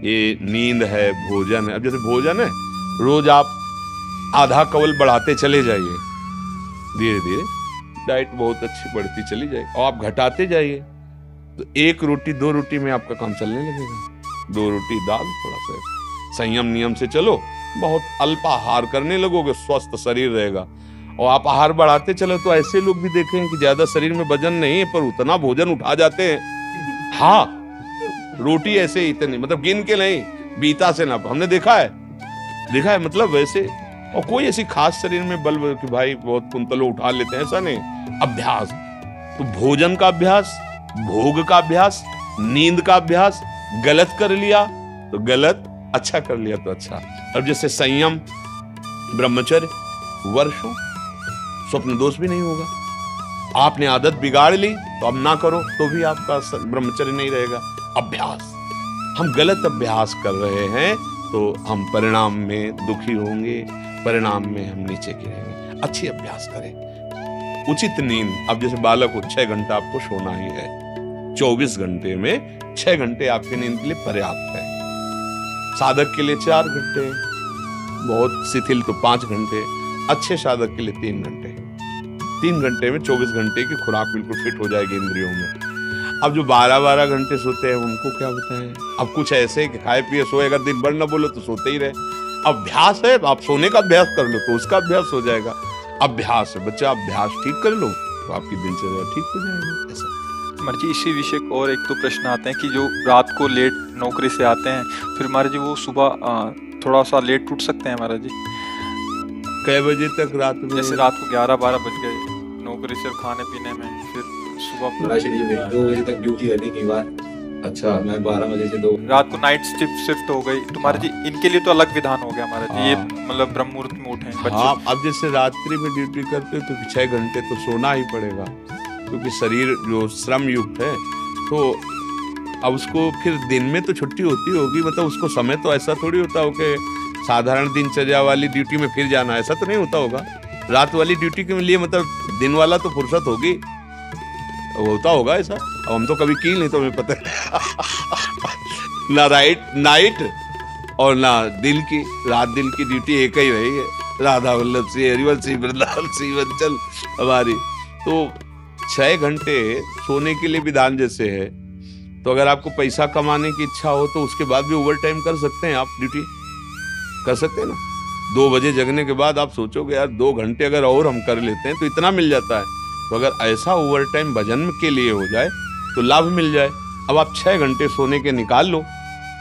ये नींद है, भोजन है। अब जैसे भोजन है, रोज आप आधा कवल बढ़ाते चले जाइए, धीरे धीरे डाइट बहुत अच्छी बढ़ती चली जाएगी, और आप घटाते जाइए तो 1 रोटी 2 रोटी में आपका काम चलने लगेगा। 2 रोटी दाल, थोड़ा सा संयम नियम से चलो, बहुत अल्प आहार करने लगोगे, स्वस्थ शरीर रहेगा। और आप आहार बढ़ाते चलो तो ऐसे लोग भी देखें कि ज्यादा शरीर में वजन नहीं है पर उतना भोजन उठा जाते हैं। हाँ, रोटी ऐसे इतनी, मतलब गिन के नहीं, बीता से ना, हमने देखा है मतलब वैसे। और कोई ऐसी खास शरीर में बल कि भाई बहुत कुंतलों उठा लेते हैं, ऐसा नहीं। अभ्यास तो भोजन का अभ्यास, भोग का अभ्यास, नींद का अभ्यास। गलत कर लिया तो गलत, अच्छा कर लिया तो अच्छा। अब जैसे संयम, ब्रह्मचर्य, वर्षों स्वप्न दोष भी नहीं होगा। आपने आदत बिगाड़ ली तो अब ना करो तो भी आपका ब्रह्मचर्य नहीं रहेगा। अभ्यास, हम गलत अभ्यास कर रहे हैं तो हम परिणाम में दुखी होंगे, परिणाम में हम नीचे गिरेंगे। अच्छी अभ्यास करें। उचित नींद, अब जैसे बालक को 6 घंटा आपको सोना ही है, 24 घंटे में 6 घंटे आपके नींद के लिए पर्याप्त है। साधक के लिए 4 घंटे, बहुत शिथिल तो 5 घंटे, अच्छे साधक के लिए 3 घंटे। 3 घंटे में 24 घंटे की खुराक बिल्कुल फिट हो जाएगी इंद्रियों में। अब जो 12-12 घंटे सोते हैं उनको क्या होता है? अब कुछ ऐसे कि खाए पिए सोए, अगर दिन भर न बोलो तो सोते ही रहे। अभ्यास है, आप सोने का अभ्यास कर लो तो उसका अभ्यास हो जाएगा। अभ्यास है, बच्चा अभ्यास ठीक कर लो तो आपकी दिनचर्या ठीक हो जाएगी। ऐसा महाराज जी, इसी विषय को और एक तो प्रश्न आते हैं कि जो रात को लेट नौकरी से आते हैं, फिर महाराज जी वो सुबह थोड़ा सा लेट उठ सकते हैं महाराज जी? कै बजे तक रात में? जैसे रात को 11-12 बज गए नौकरी से खाने पीने में, फिर सुबह 2 बजे तक ड्यूटी रहती कई बार। अच्छा, मैं 12 बजे से 2 रात को नाइट शिफ्ट हो गई तो महाराज जी इनके लिए तो अलग विधान हो गया महाराज जी। ये मतलब ब्रह्म मुहूर्त में उठे बच्चे। हाँ, अब जैसे रात्रि में ड्यूटी करते हो तो 6 घंटे तो सोना ही पड़ेगा, क्योंकि शरीर जो श्रम युक्त है तो अब उसको फिर दिन में तो छुट्टी होती होगी, मतलब उसको समय तो ऐसा थोड़ी होता हो कि साधारण दिनचर्या वाली ड्यूटी में फिर जाना, ऐसा तो नहीं होता होगा। रात वाली ड्यूटी के लिए मतलब दिन वाला तो फुर्सत होगी, होता होगा ऐसा। अब हम तो कभी की नहीं तो हमें पता है। ना नाइट और ना दिन की, रात दिन की ड्यूटी एक ही रही है। राधा वल्लभ श्री हरिवंश श्री वृंदावन श्री वंचल हमारी तो 6 घंटे सोने के लिए विधान जैसे है। तो अगर आपको पैसा कमाने की इच्छा हो तो उसके बाद भी ओवर टाइम कर सकते हैं, आप ड्यूटी कर सकते हैं ना। 2 बजे जगने के बाद आप सोचोगे यार 2 घंटे अगर और हम कर लेते हैं तो इतना मिल जाता है। तो अगर ऐसा ओवर टाइम भजन के लिए हो जाए तो लाभ मिल जाए। अब आप 6 घंटे सोने के निकाल लो।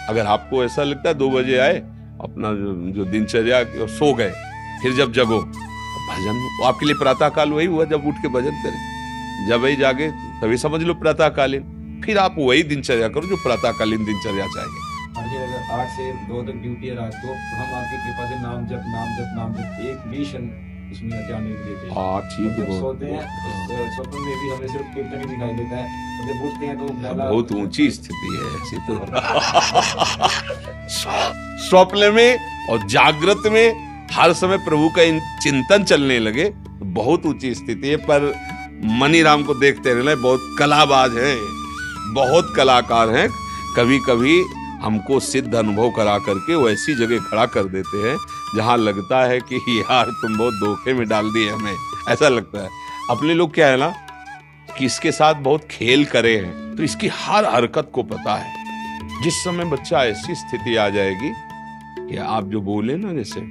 अगर आपको ऐसा लगता है 2 बजे आए, अपना जो दिनचर्या सो गए, फिर जब जगो भजन, तो आपके लिए प्रातः काल वही हुआ जब उठ के भजन करें। जब वही जागे तभी समझ लो प्रातः कालीन, फिर आप वही दिनचर्या करो जो प्रातःकालीन दिनचर्या चाहिए। अगर 8 से 2 तक ड्यूटी है रात को, तो हम आपकी कृपा से नाम जप एक भी क्षण उसमें जाने नहीं देते। हाँ ठीक है। सोते हैं स्वप्न में भी हमें सिर्फ कीर्तन ही दिखाई देता है, तो जब उठते हैं तो बहुत ऊंची स्थिति है ऐसी तो। स्वप्न में और जागृत में हर समय प्रभु का चिंतन चलने लगे तो बहुत ऊंची स्थिति है। पर मनी राम को देखते रहना, बहुत कलाबाज है, बहुत कलाकार हैं। कभी कभी हमको सिद्ध अनुभव करा करके वो ऐसी जगह खड़ा कर देते हैं जहां लगता है कि यार तुम बहुत धोखे में डाल दिए हमें, ऐसा लगता है। अपने लोग क्या है ना कि इसके साथ बहुत खेल करे हैं, तो इसकी हर हरकत को पता है। जिस समय बच्चा ऐसी स्थिति आ जाएगी कि आप जो बोले ना, जैसे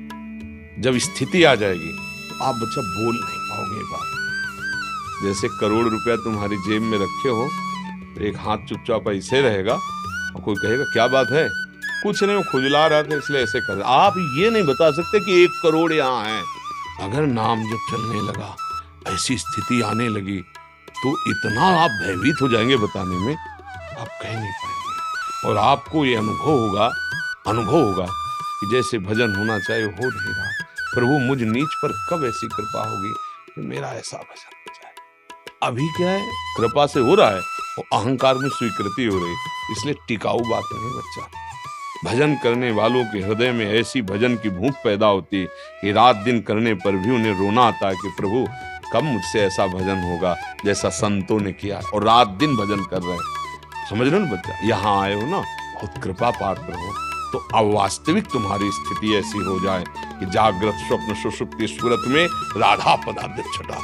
जब स्थिति आ जाएगी तो आप बच्चा बोल नहीं पाओगे बात। जैसे करोड़ रुपया तुम्हारी जेब में रखे हो, एक हाथ चुपचाप ऐसे रहेगा और कोई कहेगा क्या बात है, कुछ नहीं वो खुजला रहा था इसलिए ऐसे कर। आप ये नहीं बता सकते कि 1 करोड़ यहाँ है। अगर नाम जब चलने लगा, ऐसी स्थिति आने लगी तो इतना आप भयभीत हो जाएंगे, बताने में आप कह नहीं पाएंगे। और आपको ये अनुभव होगा कि जैसे भजन होना चाहिए हो नहीं रहा। प्रभु मुझ नीच पर कब ऐसी कृपा होगी कि मेरा ऐसा भजन हो जाए। अभी क्या है, कृपा से हो रहा है और अहंकार में स्वीकृति हो रही, इसलिए टिकाऊ बात नहीं बच्चा। भजन करने वालों के हृदय में ऐसी भजन की भूख पैदा होती है कि रात दिन करने पर भी उन्हें रोना आता है कि प्रभु कब मुझसे ऐसा भजन होगा जैसा संतों ने किया, और रात दिन भजन कर रहे हैं। समझ रहे हो ना बच्चा, यहाँ आए हो ना, बहुत कृपा पात्र हो, तो अवास्तविक तुम्हारी स्थिति ऐसी हो जाए कि जागृत स्वप्न सुषुप्ति स्फुरत में राधा पदार्थ छटा,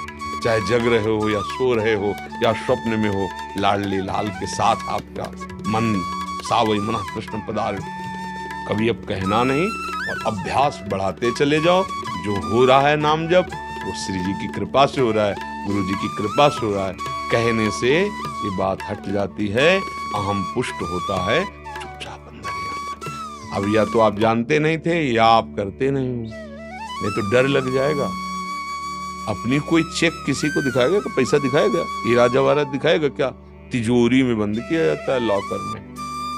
चाहे जग रहे हो या सो रहे हो या स्वप्न में हो, लाडली लाल के साथ आपका मन सावई मना कृष्ण पदार्थ। कभी अब कहना नहीं और अभ्यास बढ़ाते चले जाओ। जो हो रहा है नाम जप वो श्री जी की कृपा से हो रहा है, गुरु जी की कृपा से हो रहा है। कहने से ये बात हट जाती है, अहम पुष्ट होता है, चुपचाप अंदर ही अंदर। अब या तो आप जानते नहीं थे या आप करते नहीं हो, नहीं तो डर लग जाएगा। अपनी कोई चेक किसी को दिखाएगा तो पैसा दिखाएगा, हीरा जवाहरात दिखाएगा क्या? तिजोरी में बंद किया जाता है लॉकर में,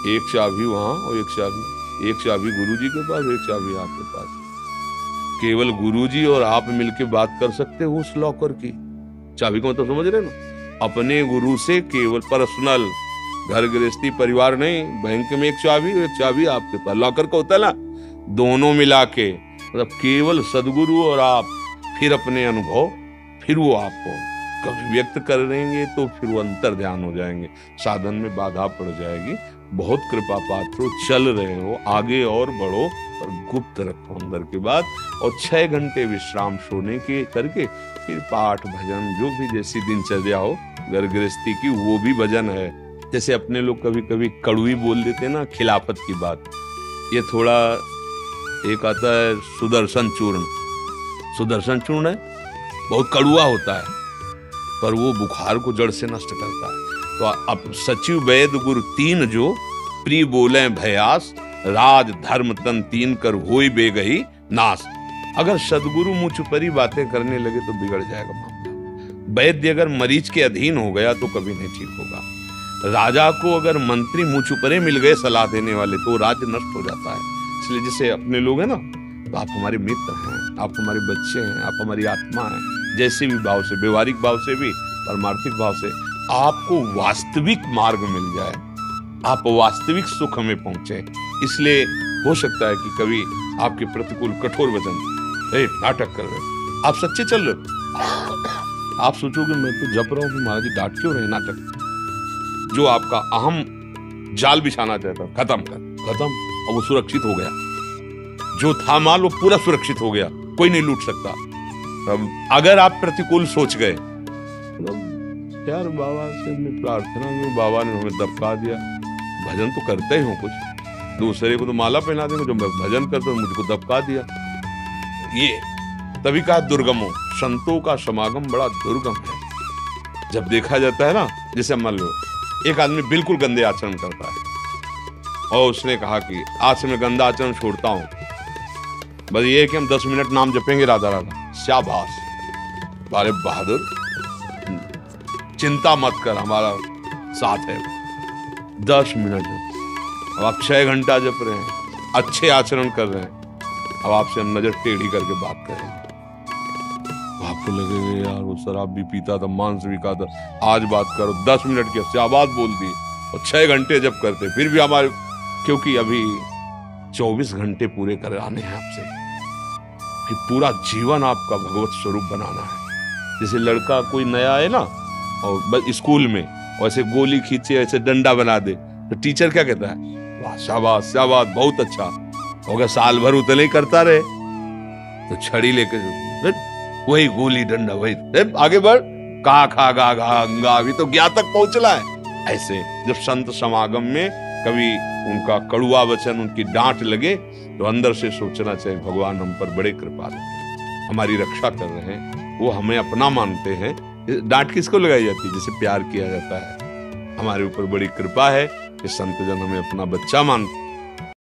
एक चाबी वहां और एक चाबी गुरुजी के पास, एक चाबी आपके पास। केवल गुरुजी और आप मिलके बात कर सकते हो उस लॉकर की चाबी को, तो समझ रहे ना? अपने गुरु से केवल पर्सनल, घर गृहस्थी परिवार नहीं, बैंक में एक चाबी आपके पास, लॉकर का होता है ना, दोनों मिला के, मतलब केवल सदगुरु और आप, फिर अपने अनुभव, फिर वो आपको कभी व्यक्त करेंगे तो फिर वो अंतर ध्यान हो जाएंगे, साधन में बाधा पड़ जाएगी। बहुत कृपा पात्र हो, चल रहे हो, आगे और बढ़ो, और गुप्त रखो अंदर की बात। और 6 घंटे विश्राम सोने के करके फिर पाठ भजन जो भी जैसी दिनचर्या हो घर गृहस्थी की, वो भी भजन है। जैसे अपने लोग कभी कभी कड़वी बोल देते हैं ना, खिलाफत की बात, ये थोड़ा एक आता है सुदर्शन चूर्ण। सुदर्शन चूर्ण है, बहुत कड़वा होता है, पर वो बुखार को जड़ से नष्ट करता है। तो अब सचिव वैद गुरु 3 जो प्री बोले भयास, राज धर्म तन 3 कर होई बेगही नाश। अगर सदगुरु मुझ पर ही बातें करने लगे तो बिगड़ जाएगा मामला। वैद्य अगर मरीज के अधीन हो गया तो कभी नहीं ठीक होगा। राजा को अगर मंत्री मुझ पर मिल गए सलाह देने वाले तो राज्य नष्ट हो जाता है। इसलिए जैसे अपने लोग हैं ना, तो आप हमारे मित्र हैं, आप हमारे बच्चे हैं, आप हमारी आत्मा हैं, जैसे भी भाव से, व्यवहारिक भाव से भी, परमार्थिक भाव से, आपको वास्तविक मार्ग मिल जाए, आप वास्तविक सुख में पहुंचे। इसलिए हो सकता है कि कभी आपके प्रतिकूल कठोर वचन, नाटक कर रहे हो, आप सच्चे चल रहे हो, आप सोचोगे मैं तो जप रहा हूँ, महाराज जी डांट क्यों रहे, नाटक। जो आपका अहम जाल बिछाना चाहता खत्म, और वो सुरक्षित हो गया। जो था माल वो पूरा सुरक्षित हो गया, कोई नहीं लूट सकता। अब अगर आप प्रतिकूल सोच गए, यार बाबा से मैं प्रार्थना में, बाबा ने हमें दबका दिया, भजन तो करते ही हो, कुछ दूसरे को तो माला पहना देंगे, जो मैं भजन करता हूँ मुझको दबका दिया। ये तभी कहा दुर्गम हो, संतों का समागम बड़ा दुर्गम है। जब देखा जाता है ना, जैसे मान लो एक आदमी बिल्कुल गंदे आचरण करता है और उसने कहा कि आज से मैं गंदा आचरण छोड़ता हूं, बस ये है कि हम 10 मिनट नाम जपेंगे राधा राधा। शाबाश, बारे बहादुर, चिंता मत कर, हमारा साथ है। 10 मिनट, अब आप 6 घंटा जप रहे हैं, अच्छे आचरण कर रहे हैं, अब आपसे हम नजर टेढ़ी करके बात करेंगे, आपको लगेगा यार वो शराब भी पीता था, मांस भी खाता, आज बात करो। 10 मिनट की शाबाश बोल दी और 6 घंटे जप करते, फिर भी हमारे, क्योंकि अभी 24 घंटे पूरे कराने हैं आपसे, कि पूरा जीवन आपका भगवत स्वरूप बनाना है। जैसे लड़का कोई नया है ना, और बस स्कूल में वैसे गोली खींचे, ऐसे डंडा बना दे, तो टीचर क्या कहता है, वाह शाबाश शाबाश, बहुत अच्छा। अगर साल भर उतने ही करता रहे तो छड़ी लेकर वही गोली डंडा, वही आगे बढ़, का खा गा गा, अभी तो ज्ञा तक पहुंचना है। ऐसे जब संत समागम में कभी उनका कड़ुआ वचन, उनकी डांट लगे, तो अंदर से सोचना चाहिए भगवान हम पर बड़े कृपालु हैं, हमारी रक्षा कर रहे हैं, वो हमें अपना मानते हैं। डांट किसको लगाई जाती है, जिसे प्यार किया जाता है। हमारे ऊपर बड़ी कृपा है कि संत जन हमें अपना बच्चा मानते